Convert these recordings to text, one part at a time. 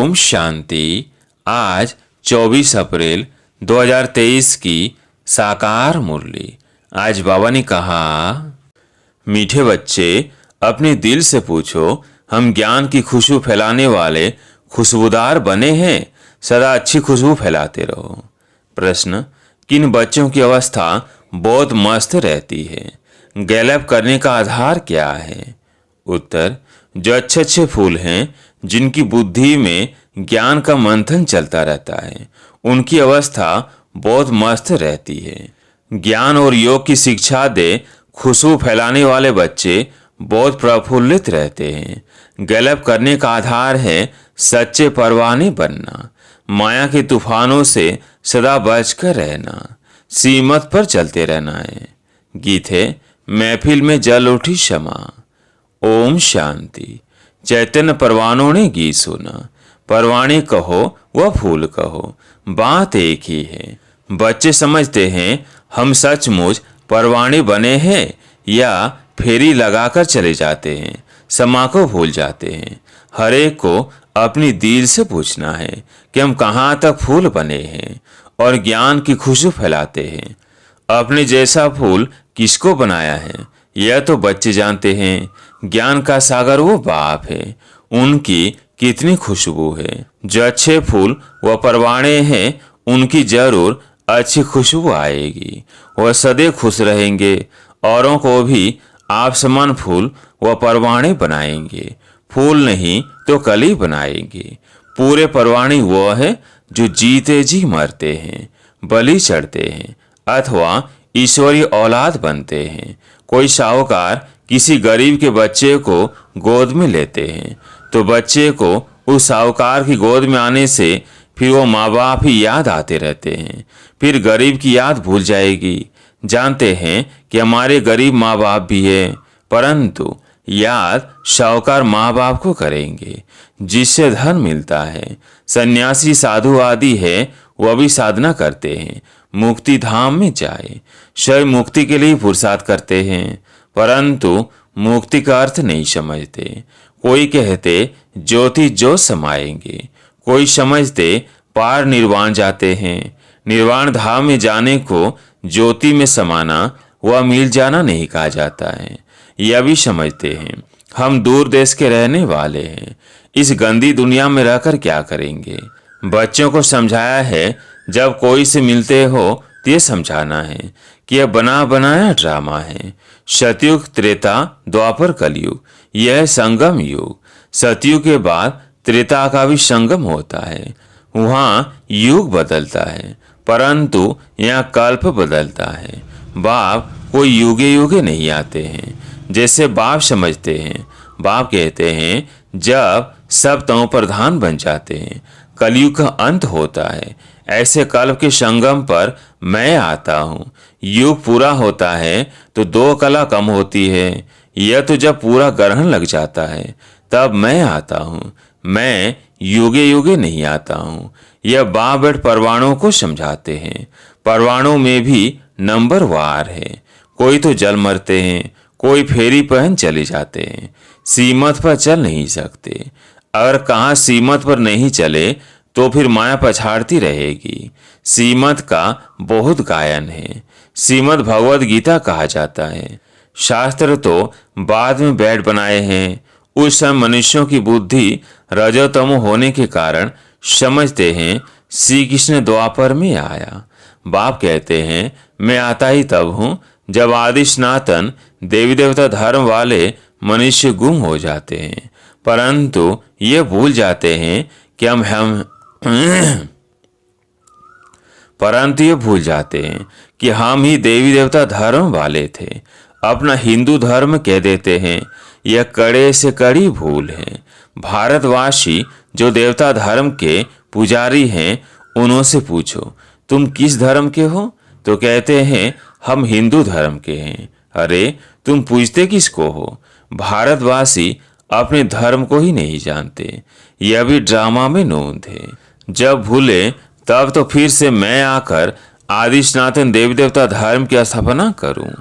ओम शांति। आज 24 अप्रैल 2023 की साकार मुरली। आज बाबा ने कहा, मीठे बच्चे अपने दिल से पूछो, हम ज्ञान की खुशबू फैलाने वाले खुशबूदार बने हैं, सदा अच्छी खुशबू फैलाते रहो। प्रश्न, किन बच्चों की अवस्था बहुत मस्त रहती है? गैलप करने का आधार क्या है? उत्तर, जो अच्छे अच्छे फूल हैं, जिनकी बुद्धि में ज्ञान का मंथन चलता रहता है, उनकी अवस्था बहुत मस्त रहती है। ज्ञान और योग की शिक्षा दे खुशबू फैलाने वाले बच्चे बहुत प्रफुल्लित रहते हैं। गैलप करने का आधार है सच्चे परवाने बनना, माया के तूफानों से सदा बचकर रहना, सीमत पर चलते रहना है। गीत है, महफिल में जल उठी क्षमा। ओम शांति। चैतन्य परवानों ने गीत सुना, परवाने कहो व फूल कहो, बात एक ही है। बच्चे समझते हैं हम सचमुच परवाने बने हैं या फेरी लगाकर चले जाते हैं, समा को भूल जाते हैं। हर एक को अपनी दिल से पूछना है कि हम कहाँ तक फूल बने हैं और ज्ञान की खुशबू फैलाते हैं। अपने जैसा फूल किसको बनाया है, यह तो बच्चे जानते हैं। ज्ञान का सागर वो बाप है, उनकी कितनी खुशबू है। जो अच्छे फूल व परवाने हैं, उनकी जरूर अच्छी खुशबू आएगी। वह सदैव खुश रहेंगे, औरों को भी आप समान फूल व परवाने बनाएंगे। फूल नहीं तो कली बनाएंगे। पूरे परवाने वो है जो जीते जी मरते हैं, बलि चढ़ते हैं अथवा ईश्वरीय औलाद बनते हैं। कोई साहूकार किसी गरीब के बच्चे को गोद में लेते हैं तो बच्चे को उस साहूकार की गोद में आने से फिर वो माँ बाप ही याद आते रहते हैं। फिर गरीब की याद भूल जाएगी। जानते हैं कि हमारे गरीब माँ बाप भी है, परंतु याद साहूकार माँ बाप को करेंगे जिससे धन मिलता है। सन्यासी साधु आदि है, वह भी साधना करते हैं मुक्ति धाम में जाए, स्वयं मुक्ति के लिए पुरुषार्थ करते हैं, परंतु मुक्ति का अर्थ नहीं समझते। कोई कहते ज्योति ज्योत समाएंगे, कोई समझते पार निर्वाण जाते हैं। निर्वाण धाम में जाने को ज्योति में समाना व मिल जाना नहीं कहा जाता है। यह भी समझते हैं हम दूर देश के रहने वाले हैं, इस गंदी दुनिया में रहकर क्या करेंगे। बच्चों को समझाया है, जब कोई से मिलते हो तो ये समझाना है कि यह बना बनाया ड्रामा है। सतयुग, त्रेता, द्वापर, कलयुग, यह संगम युग। सतयुग के बाद त्रेता का भी संगम होता है, वहाँ युग बदलता है, परंतु यहाँ कल्प बदलता है। बाप कोई युगे युगे नहीं आते हैं जैसे बाप समझते हैं। बाप कहते हैं जब सब तमो प्रधान बन जाते हैं, कलयुग का अंत होता है, ऐसे कल्प के संगम पर मैं आता हूँ। युग पूरा होता है तो 2 कला कम होती है। यह तो जब पूरा ग्रहण लग जाता है तब मैं आता हूँ। मैं युगे युगे नहीं आता हूँ। यह बाप बेट परवाणों को समझाते हैं। परवाणों में भी नंबर वार है। कोई तो जल मरते हैं, कोई फेरी पहन चले जाते हैं, सीमत पर चल नहीं सकते। अगर कहाँ सीमत पर नहीं चले तो फिर माया पछाड़ती रहेगी। सीमत का बहुत गायन है। श्रीमद् भगवद गीता कहा जाता है। शास्त्र तो बाद में बैठ बनाए हैं। उस समय मनुष्यों की बुद्धि रजोतमो होने के कारण समझते हैं श्री कृष्ण द्वापर में आया। बाप कहते हैं मैं आता ही तब हूँ जब आदि सनातन देवी देवता धर्म वाले मनुष्य गुम हो जाते हैं, परंतु ये भूल जाते हैं कि हम ही देवी देवता धर्म वाले थे। अपना हिंदू धर्म कह देते हैं, यह कड़े से कड़ी भूल है। भारतवासी जो देवता धर्म के पुजारी हैं, उनसे पूछो तुम किस धर्म के हो, तो कहते हैं हम हिंदू धर्म के हैं। अरे तुम पूछते किसको हो? भारतवासी अपने धर्म को ही नहीं जानते। यह भी ड्रामा में नोंद है। जब भूले तब तो फिर से मैं आकर आदि सनातन देवी देवता धर्म की स्थापना करूं।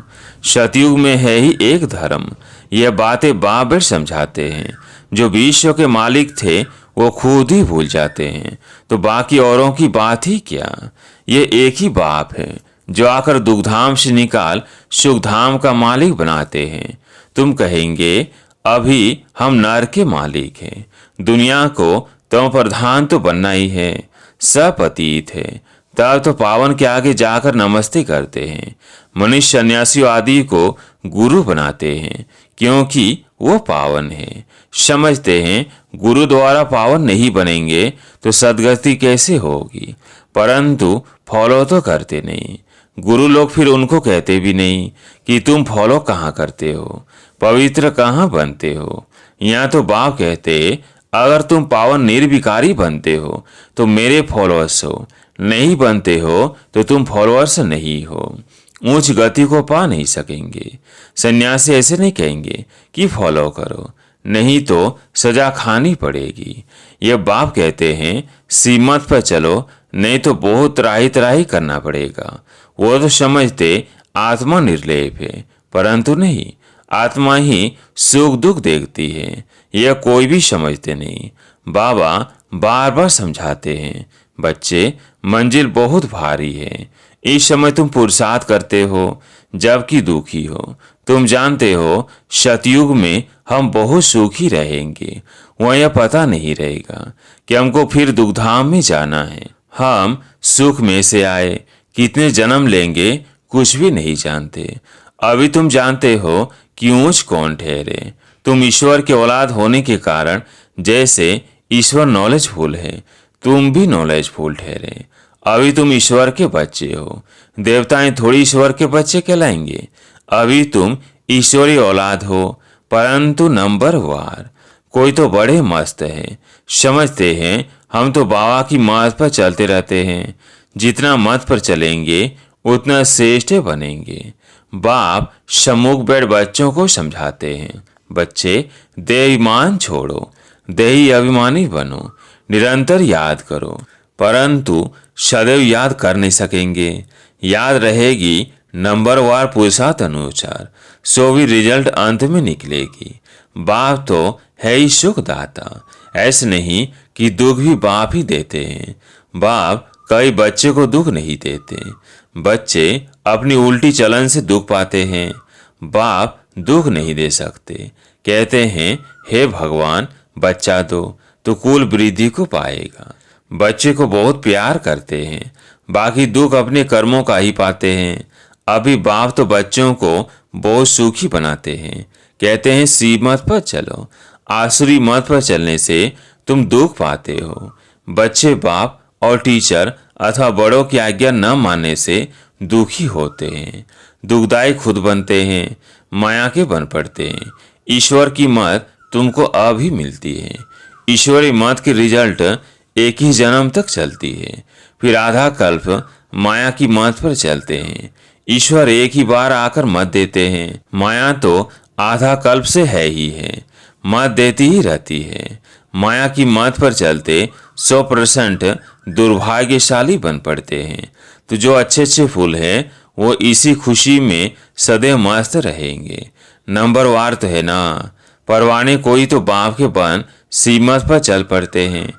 सतयुग में है ही एक धर्म। यह बातें बाप समझाते हैं। जो विश्व के मालिक थे वो खुद ही भूल जाते हैं, तो बाकी औरों की बात ही क्या। ये एक ही बाप है जो आकर दुखधाम से निकाल सुखधाम का मालिक बनाते हैं। तुम कहेंगे अभी हम नर के मालिक हैं, दुनिया को तम प्रधान तो बनना ही है। सब अतीत है, तब तो पावन के आगे जाकर नमस्ते करते हैं। मनुष्य सन्यासियों आदि को गुरु बनाते हैं क्योंकि वो पावन है। समझते हैं गुरु द्वारा पावन नहीं बनेंगे तो सदगति कैसे होगी, परंतु फॉलो तो करते नहीं। गुरु लोग फिर उनको कहते भी नहीं कि तुम फॉलो कहाँ करते हो, पवित्र कहाँ बनते हो। यहाँ तो बाप कहते अगर तुम पावन निर्विकारी बनते हो तो मेरे फॉलोअर्स हो, नहीं बनते हो तो तुम फॉलोअर्स नहीं हो, ऊंच गति को पा नहीं सकेंगे। सन्यासी ऐसे नहीं कहेंगे कि फॉलो करो, नहीं तो सजा खानी पड़ेगी। ये बाप कहते हैं सीमत पर चलो, नहीं तो बहुत त्राही त्राही करना पड़ेगा। वो तो समझते आत्मा निर्लेप है, परंतु नहीं, आत्मा ही सुख दुख देखती है, यह कोई भी समझते नहीं। बाबा बार बार समझाते हैं, बच्चे मंजिल बहुत भारी है। इस समय तुम पुरुषार्थ करते हो जबकि दुखी हो। तुम जानते हो सतयुग में हम बहुत सुखी रहेंगे, वह यह पता नहीं रहेगा कि हमको फिर दुखधाम में जाना है। हम सुख में से आए, कितने जन्म लेंगे कुछ भी नहीं जानते। अभी तुम जानते हो कि ऊंच कौन ठहरे। तुम ईश्वर के औलाद होने के कारण जैसे ईश्वर नॉलेजफुल है, तुम भी नॉलेजफुल ठहरे। अभी तुम ईश्वर के बच्चे हो, देवताएं थोड़ी ईश्वर के बच्चे कहलाएंगे। अभी तुम ईश्वरी औलाद हो, परंतु नंबर वार। कोई तो बड़े मस्त है, समझते हैं हम तो बाबा की मत पर चलते रहते हैं, जितना मत पर चलेंगे उतना श्रेष्ठ बनेंगे। बाप सम्मुख बैठ बच्चों को समझाते हैं, बच्चे देहाभिमान छोड़ो, देही अभिमानी बनो, निरंतर याद करो, परंतु सदैव याद कर नहीं सकेंगे। याद रहेगी नंबरवार पुरुषार्थ अनुसार, सो भी रिजल्ट अंत में निकलेगी। बाप तो है ही सुखदाता, ऐसे नहीं कि दुख भी बाप ही देते हैं। बाप कई बच्चे को दुख नहीं देते, बच्चे अपनी उल्टी चलन से दुख पाते हैं। बाप दुख नहीं दे सकते, कहते हैं हे भगवान बच्चा दो तो कुल वृद्धि को पाएगा। बच्चे को बहुत प्यार करते हैं, बाकी दुख अपने कर्मों का ही पाते हैं। अभी बाप तो बच्चों को बहुत सुखी बनाते हैं, कहते हैं सी मत पर चलो, आसुरी मत पर चलने से तुम दुख पाते हो। बच्चे बाप और टीचर अथवा बड़ों की आज्ञा न मानने से दुखी होते हैं, दुखदायी खुद बनते हैं, माया के बन पड़ते हैं। ईश्वर की मत तुमको अभी मिलती है। ईश्वरी मत की रिजल्ट एक ही जन्म तक चलती है, फिर आधा कल्प माया की मत पर चलते हैं। ईश्वर एक ही बार आकर मत देते हैं, माया तो आधा कल्प से है ही है, मत देती ही रहती है। माया की मत पर चलते 100% दुर्भाग्यशाली बन पड़ते हैं। तो जो अच्छे अच्छे फूल हैं वो इसी खुशी में सदैव मस्त रहेंगे। नंबरवार तो है ना, परवाने कोई तो बाप के बन सीमत पर चल पड़ते हैं।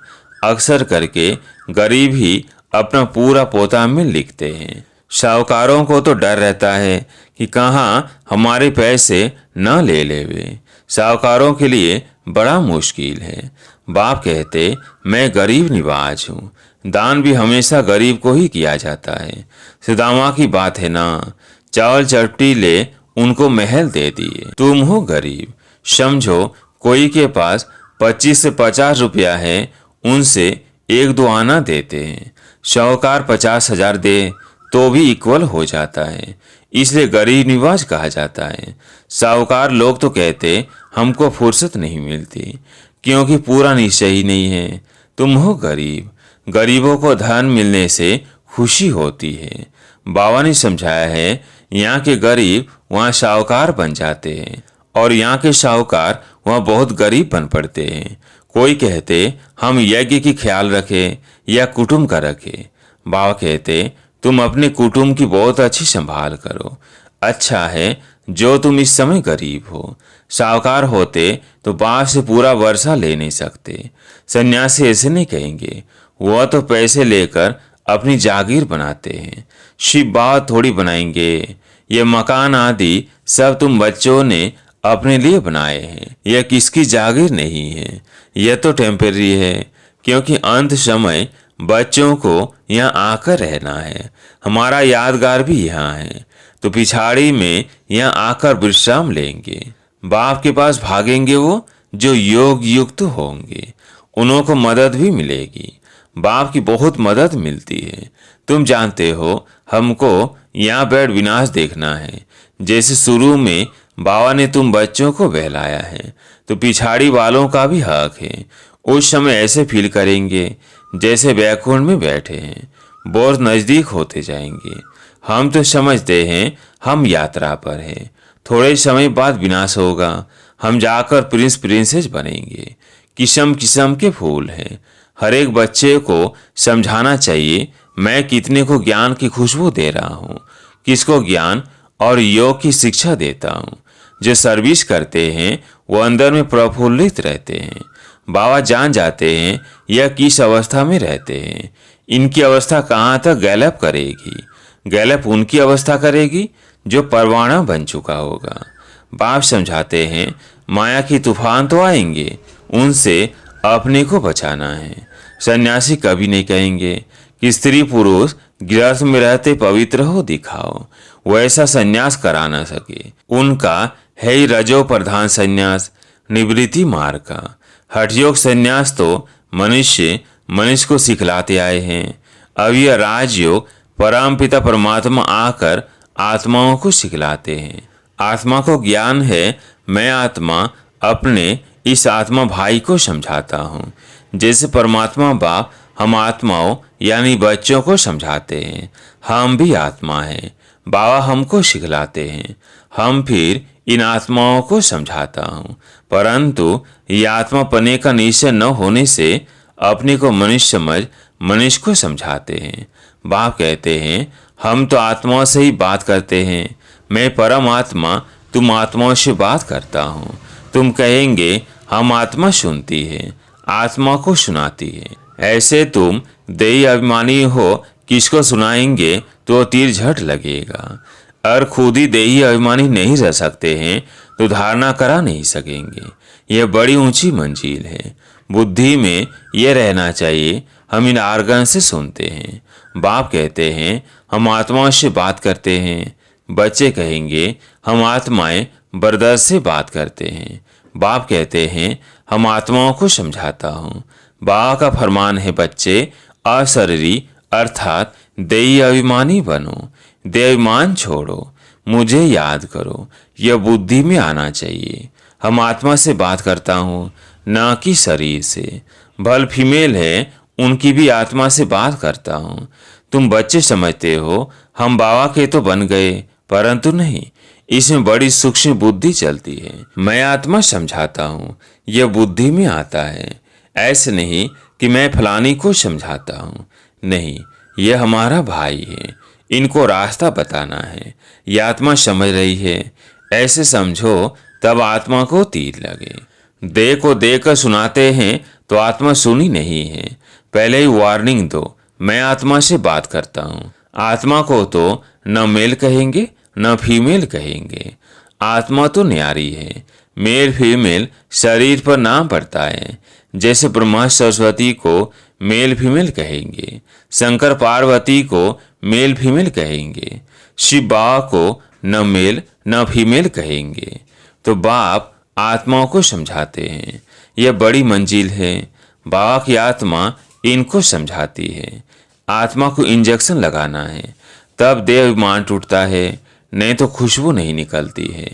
अक्सर करके गरीब ही अपना पूरा पोता में लिखते हैं। साहूकारों को तो डर रहता है कि कहाँ हमारे पैसे न ले लेवे। साहूकारों के लिए बड़ा मुश्किल है। बाप कहते मैं गरीब निवाज हूँ, दान भी हमेशा गरीब को ही किया जाता है। सुदामा की बात है ना, चावल चपटी ले उनको महल दे दिए। तुम हो गरीब, समझो कोई के पास 25 से 50 रुपया है, उनसे 1-2 आना देते हैं। साहूकार 50,000 दे तो भी इक्वल हो जाता है, इसलिए गरीब निवाज कहा जाता है। साहूकार लोग तो कहते हमको फुर्सत नहीं मिलती क्योंकि पूरा निश्चय ही नहीं है। तुम हो गरीब, गरीबों को धन मिलने से खुशी होती है। बाबा ने समझाया है यहाँ के गरीब वहाँ साहूकार बन जाते हैं और यहाँ के साहूकार वहाँ बहुत गरीब बन पड़ते हैं। कोई कहते हम यज्ञ की ख्याल रखें या कुटुंब का रखें। बाबा कहते तुम अपने कुटुंब की बहुत अच्छी संभाल करो, अच्छा है जो तुम इस समय गरीब हो। साहूकार होते तो बाप से पूरा वर्षा ले नहीं सकते। सन्यासी ऐसे नहीं कहेंगे, वह तो पैसे लेकर अपनी जागीर बनाते हैं। शिव बाबा थोड़ी बनाएंगे। ये मकान आदि सब तुम बच्चों ने अपने लिए बनाए हैं। यह किसकी जागीर नहीं है, यह तो टेम्पररी है, क्योंकि अंत समय बच्चों को यहाँ आकर रहना है। हमारा यादगार भी यहाँ है, तो पिछाड़ी में यहाँ आकर विश्राम लेंगे। बाप के पास भागेंगे वो जो योग युक्त होंगे, उन्हों को मदद भी मिलेगी। बाप की बहुत मदद मिलती है। तुम जानते हो, हमको यहाँ बैठ विनाश देखना है। जैसे शुरू में बाबा ने तुम बच्चों को बहलाया है, तो पिछाड़ी वालों का भी हक है। उस समय ऐसे फील करेंगे जैसे बैकुंठ में बैठे हैं। बहुत नजदीक होते जाएंगे। हम तो समझते हैं हम यात्रा पर हैं, थोड़े समय बाद विनाश होगा। हम जाकर प्रिंस प्रिंसेस बनेंगे। किस्म किस्म के फूल हैं। हर एक बच्चे को समझाना चाहिए मैं कितने को ज्ञान की खुशबू दे रहा हूँ, किसको ज्ञान और योग की शिक्षा देता हूँ। जो सर्विस करते हैं वो अंदर में प्रफुल्लित रहते हैं। बाबा जान जाते हैं यह किस अवस्था में रहते हैं। इनकी अवस्था कहाँ तक गैलप करेगी। गैलप उनकी अवस्था करेगी जो परवाना बन चुका होगा। बाप समझाते हैं माया की तूफान तो आएंगे, उनसे अपने को बचाना है। सन्यासी कभी नहीं कहेंगे कि स्त्री पुरुष गृहस्थ में रहते पवित्र हो दिखाओ, वैसा सन्यास करा न सके। उनका है ही रजो प्रधान सन्यास, निवृत्ति मार्ग का। हठयोग सन्यास तो मनुष्य को सिखलाते आए हैं। अब यह राजयोग परमपिता परमात्मा आकर आत्माओं को सिखलाते हैं। आत्मा को ज्ञान है, मैं आत्मा अपने इस आत्मा भाई को समझाता हूँ। जैसे परमात्मा बाप हम आत्माओं यानी बच्चों को समझाते हैं, हम भी आत्मा हैं। बाबा हमको सिखलाते हैं, हम फिर इन आत्माओं को समझाता हूँ। परंतु ये आत्मा पने का निश्चय न होने से अपने को मनुष्य समझ मनुष्य को समझाते हैं। बाप कहते हैं हम तो आत्माओं से ही बात करते हैं। मैं परम आत्मा तुम आत्माओं से बात करता हूँ। तुम कहेंगे हम आत्मा सुनती है, आत्मा को सुनाती है। ऐसे तुम देही अभिमानी हो, किसको सुनाएंगे तो तीर झट लगेगा। और खुद ही देही अभिमानी नहीं रह सकते हैं तो धारणा करा नहीं सकेंगे। यह बड़ी ऊंची मंजिल है। बुद्धि में यह रहना चाहिए हम इन आर्गन से सुनते हैं। बाप कहते हैं हम आत्माओं से बात करते हैं। बच्चे कहेंगे हम आत्माएं बर्दाश्त से बात करते हैं। बाप कहते हैं हम आत्माओं को समझाता हूँ। बाबा का फरमान है बच्चे अशरीरी अर्थात देही अभिमानी बनो, देहाभिमान छोड़ो, मुझे याद करो। यह बुद्धि में आना चाहिए। हम आत्मा से बात करता हूँ न कि शरीर से। भल फीमेल है उनकी भी आत्मा से बात करता हूँ। तुम बच्चे समझते हो हम बाबा के तो बन गए, परंतु नहीं, इसमें बड़ी सूक्ष्म बुद्धि चलती है। मैं आत्मा समझाता हूँ, यह बुद्धि में आता है। ऐसे नहीं कि मैं फलानी को समझाता हूँ, नहीं, यह हमारा भाई है, इनको रास्ता बताना है। यह आत्मा समझ रही है, ऐसे समझो तब आत्मा को तीर लगे। दे को देकर सुनाते हैं तो आत्मा सुनी नहीं है। पहले ही वार्निंग दो, मैं आत्मा से बात करता हूँ। आत्मा को तो न मेल कहेंगे न फीमेल कहेंगे। आत्मा तो न्यारी है। मेल फीमेल शरीर पर नाम पड़ता है। जैसे ब्रह्मा सरस्वती को मेल फीमेल कहेंगे, शंकर पार्वती को मेल फीमेल कहेंगे, शिव बाबा को न मेल न फीमेल कहेंगे। तो बाप आत्माओं को समझाते हैं। यह बड़ी मंजिल है। बाबा की आत्मा इनको समझाती है। आत्मा को इंजेक्शन लगाना है, तब देह अभिमान टूटता है, नहीं तो खुशबू नहीं निकलती है,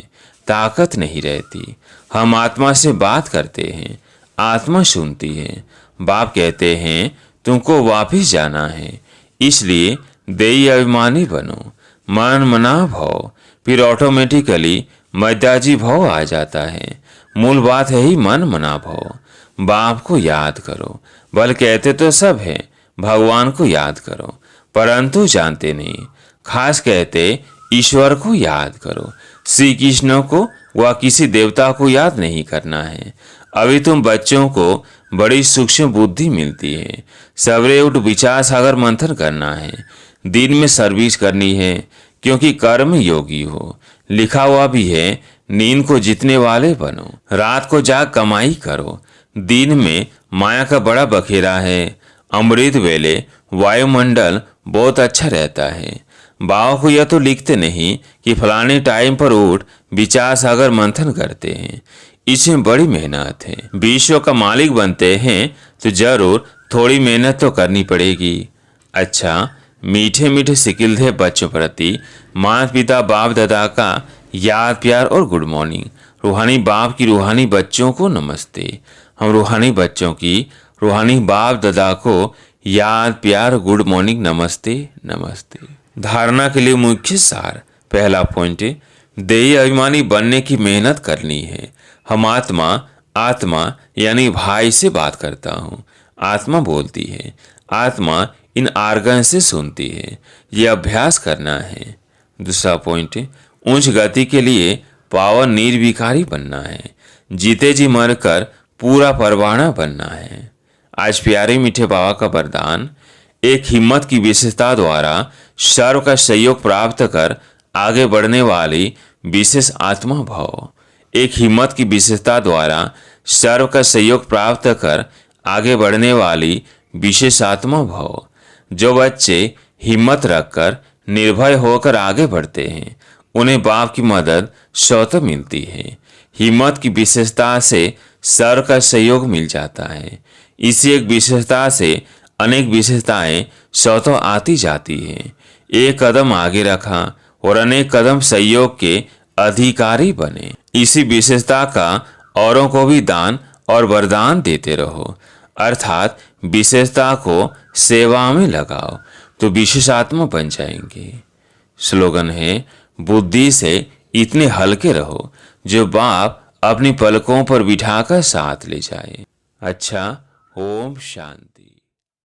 ताकत नहीं रहती। हम आत्मा से बात करते हैं, आत्मा सुनती है। बाप कहते हैं तुमको वापिस जाना है, इसलिए देही अभिमानी बनो। मन मना भाव, फिर ऑटोमेटिकली मध्याजी भाव आ जाता है। मूल बात है ही मन मना भाव। बाप को याद करो। बल कहते तो सब है, भगवान को याद करो, परंतु जानते नहीं। खास कहते ईश्वर को याद करो। श्री कृष्ण को व किसी देवता को याद नहीं करना है। अभी तुम बच्चों को बड़ी सूक्ष्म बुद्धि मिलती है। सवेरे उठ विचार सागर मंथन करना है। दिन में सर्विस करनी है, क्योंकि कर्म योगी हो। लिखा हुआ भी है, नींद को जीतने वाले बनो, रात को जाग कमाई करो। दिन में माया का बड़ा बखेरा है। अमृत वेले वायुमंडल बहुत अच्छा रहता है। बाबा को यह तो लिखते नहीं कि फलाने टाइम पर उठ विचार सागर मंथन करते हैं। इसमें बड़ी मेहनत है। विश्व का मालिक बनते हैं तो जरूर थोड़ी मेहनत तो करनी पड़ेगी। अच्छा, मीठे मीठे सिकिलधे बच्चों प्रति माता पिता बाप दादा का याद प्यार और गुड मॉर्निंग। रूहानी बाप की रूहानी बच्चों को नमस्ते। हम रूहानी बच्चों की रूहानी बाप दादा को याद प्यार गुड मॉर्निंग नमस्ते नमस्ते। धारणा के लिए मुख्य सार। पहला पॉइंट है, देही अभिमानी बनने की मेहनत करनी है। हम आत्मा यानी भाई से बात करता हूँ। आत्मा बोलती है, आत्मा इन आर्गन से सुनती है। यह अभ्यास करना है। दूसरा पॉइंट है, उच्च गति के लिए पावन निर्विकारी बनना है। जीते जी मरकर पूरा परवाना बनना है। आज प्यारे मीठे बाबा का वरदान, एक हिम्मत की विशेषता द्वारा सर्व का सहयोग प्राप्त कर आगे बढ़ने वाली विशेष आत्मा भव। एक हिम्मत की विशेषता द्वारा सर्व का सहयोग प्राप्त कर आगे बढ़ने वाली विशेष आत्मा भव। जो बच्चे हिम्मत रखकर निर्भय होकर आगे बढ़ते हैं, उन्हें बाप की मदद स्वतः मिलती है। हिम्मत की विशेषता से सर्व का सहयोग मिल जाता है। इसी एक विशेषता से अनेक विशेषताएं स्वतः आती जाती हैं। एक कदम आगे रखा और अनेक कदम सहयोग के अधिकारी बने। इसी विशेषता का औरों को भी दान और वरदान देते रहो, अर्थात विशेषता को सेवा में लगाओ तो विशेषात्मा बन जाएंगे। स्लोगन है, बुद्धि से इतने हल्के रहो जो बाप अपनी पलकों पर बिठाकर साथ ले जाए। अच्छा, ओम शांति।